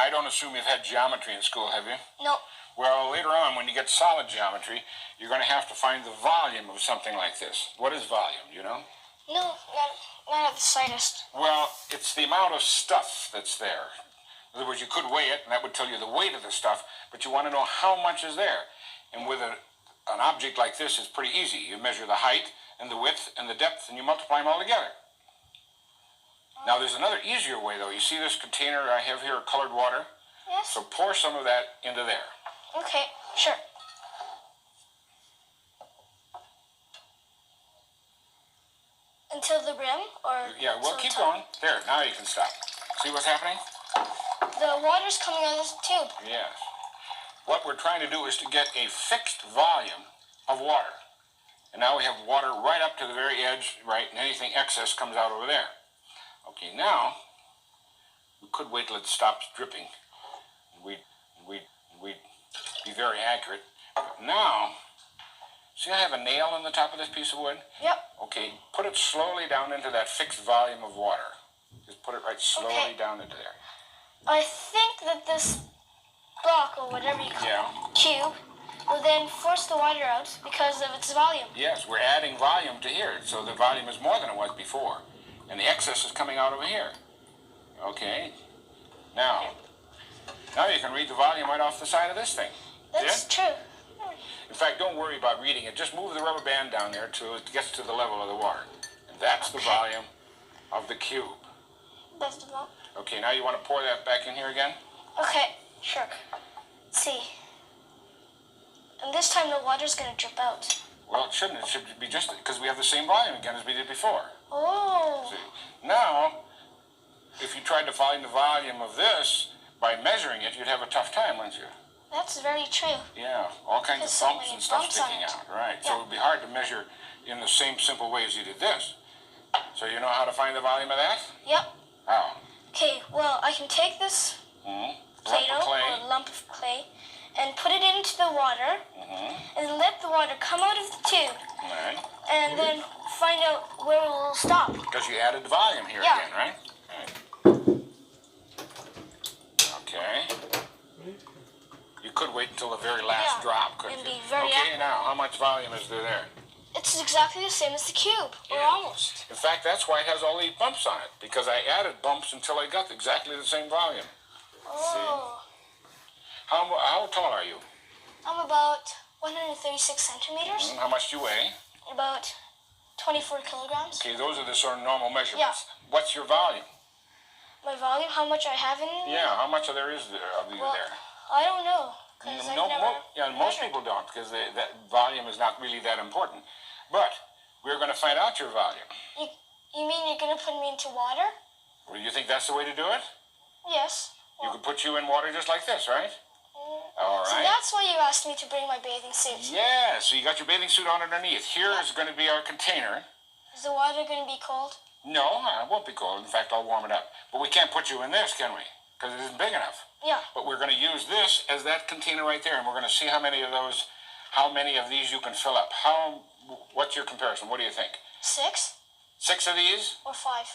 I don't assume you've had geometry in school, have you? No. Well, later on, when you get solid geometry, you're going to have to find the volume of something like this. What is volume, you know? No, not at the slightest. Well, it's the amount of stuff that's there. In other words, you could weigh it, and that would tell you the weight of the stuff, but you want to know how much is there. And with an object like this, it's pretty easy. You measure the height and the width and the depth, and you multiply them all together. Now, there's another easier way, though. You see this container I have here, colored water? Yes. So pour some of that into there. Okay, sure. Until the brim, or? Yeah, well, keep going. There, now you can stop. See what's happening? The water's coming out of this tube. Yes. What we're trying to do is to get a fixed volume of water. And now we have water right up to the very edge, right, and anything excess comes out over there. Okay, now, we could wait till it stops dripping. We'd be very accurate. But now, see I have a nail in the top of this piece of wood? Yep. Okay, put it slowly down into that fixed volume of water. Just put it right slowly down into there. I think that this block, or whatever you call it, cube, will then force the water out because of its volume. Yes, we're adding volume to here, so the volume is more than it was before. And the excess is coming out over here. Okay. Now you can read the volume right off the side of this thing. That's true. In fact, don't worry about reading it. Just move the rubber band down there till it gets to the level of the water. And that's the volume of the cube. That's the volume. Okay, now you want to pour that back in here again? Okay, sure. Let's see. And this time the water's going to drip out. Well, it shouldn't. It should be just because we have the same volume again as we did before. Oh. See? Now, if you tried to find the volume of this by measuring it, you'd have a tough time, wouldn't you? That's very true. Yeah, all kinds of bumps and stuff sticking out, right? Yeah. So it would be hard to measure in the same simple way as you did this. So you know how to find the volume of that? Yep. How? Okay, well, I can take this Play-Doh or lump of clay and put it into the water and let the water come out of the tube. Right. And then find out where it will stop. Because you added volume here again, right? Okay. You could wait until the very last drop, couldn't you? Okay, now, how much volume is there? It's exactly the same as the cube, or almost. In fact, that's why it has all these bumps on it, because I added bumps until I got exactly the same volume. Oh. See? How tall are you? I'm about 136 centimeters. How much do you weigh? About 24 kilograms. Okay, those are the sort of normal measurements. Yeah. What's your volume? My volume? How much I have in it? Yeah, how much of there is there of you there? I don't know. Most people don't, because that volume is not really that important. But we're going to find out your volume. You mean you're going to put me into water? Well, you think that's the way to do it? Yes. You could put you in water just like this, right? All right. So that's why you asked me to bring my bathing suit. Yeah, so you got your bathing suit on underneath. Here is going to be our container. Is the water going to be cold? No, it won't be cold. In fact, I'll warm it up. But we can't put you in this, can we? Because it isn't big enough. Yeah. But we're going to use this as that container right there, and we're going to see how many of these you can fill up. What's your comparison? What do you think? 6. 6 of these? Or 5.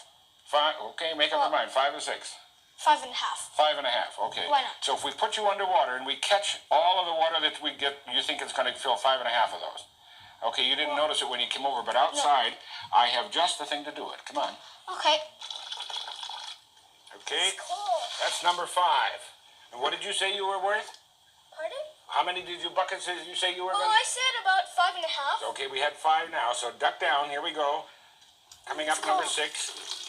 5. Okay, make up your mind. 5 or 6? 5.5. 5.5. Okay. Why not? So if we put you underwater and we catch all of the water that we get, you think it's going to fill 5.5 of those? Okay, you didn't notice it when you came over, but outside, I have just the thing to do it. Come on. Okay. Okay. Cool. That's number 5. And what did you say you were worth? Pardon? How many buckets did you say you were Well, I said about 5.5. Okay, we had 5 now, so duck down. Here we go. Coming up, number 6.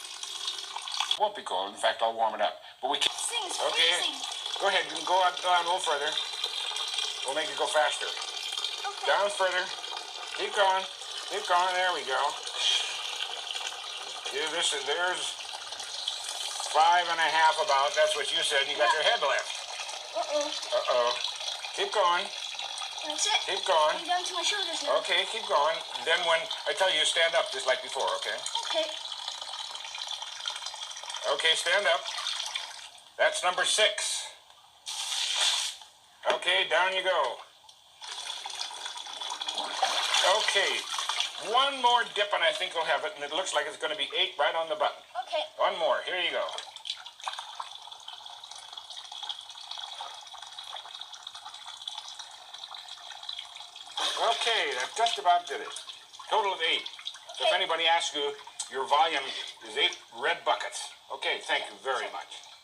Won't be cold. In fact, I'll warm it up. But we can't. Things Okay. Go ahead. You can go down a little further. We'll make it go faster. Okay. Down further. Keep going. Keep going. There we go. There's 5.5 about. That's what you said. You got your head left. Uh-oh. Keep going. That's it. Keep going. I'm down to my shoulders now. Okay, keep going. Then when I tell you, stand up just like before, okay? Okay. Okay, stand up. That's number 6. Okay, down you go. Okay, one more dip and I think we'll have it, and it looks like it's going to be 8 right on the button. Okay. One more. Here you go. Okay, that just about did it. Total of 8. So if anybody asks you, your volume is 8 red buckets. Okay, thank you very much.